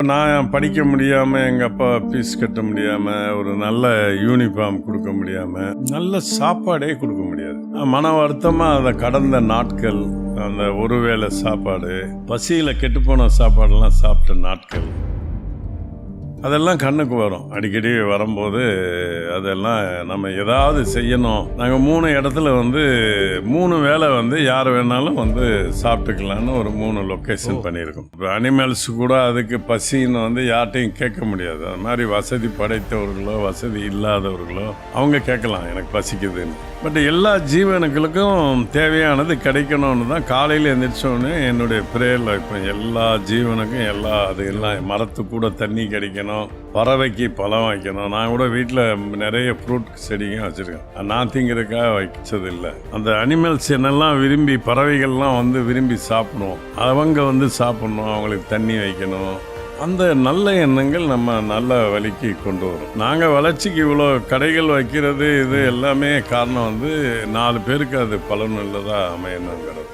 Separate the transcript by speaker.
Speaker 1: நான் படிக்க முடியாமல், எங்கள் அப்பா ஃபீஸ் கட்ட முடியாமல், ஒரு நல்ல யூனிஃபார்ம் கொடுக்க முடியாமல், நல்ல சாப்பாடே கொடுக்க முடியாது. மன வருத்தமாக அதை கடந்த நாட்கள், அந்த ஒருவேளை சாப்பாடு, பசியில் கெட்டுப்போன சாப்பாடெல்லாம் சாப்பிட்ட நாட்கள், அதெல்லாம் கண்ணுக்கு வரும். அடிக்கடி வரும்போது அதெல்லாம் நம்ம ஏதாவது செய்யணும். நாங்கள் 3 இடத்துல 3 வேளை யார் வேணாலும் சாப்பிட்டுக்கலான்னு ஒரு 3 லொக்கேஷன் பண்ணியிருக்கோம். இப்போ அனிமல்ஸ் கூட அதுக்கு பசின்னு யார்ட்டையும் கேட்க முடியாது. அது மாதிரி வசதி படைத்தவர்களோ வசதி இல்லாதவர்களோ அவங்க கேட்கலாம், எனக்கு பசிக்குதுன்னு. பட் எல்லா ஜீவனுக்களுக்கும் தேவையானது கிடைக்கணும்னு தான் காலையில் எழுந்திரிச்சோடனே என்னுடைய ப்ரேயரில் வைப்பேன். எல்லா ஜீவனுக்கும் எல்லாம் மரத்து கூட தண்ணி கிடைக்கணும், பறவைக்கு பழம் வைக்கணும். நான் கூட வீட்டில் நிறைய ஃப்ரூட் செடிங்க வச்சுருக்கேன். நான் திங்கிறதுக்காக வைச்சது இல்லை. அந்த அனிமல்ஸ் என்னெல்லாம் விரும்பி, பறவைகள்லாம் விரும்பி சாப்பிடும், அவங்க சாப்பிட்ணும், அவங்களுக்கு தண்ணி வைக்கணும். அந்த நல்ல எண்ணங்கள் நம்ம நல்ல வழிக்கு கொண்டு வரும். நாங்கள் வளர்ச்சிக்கு இவ்வளோ கடைகள் வைக்கிறது இது எல்லாமே காரணம் 4 பேருக்கு அது பலனுள்ளதாக அமையணுங்கிறது.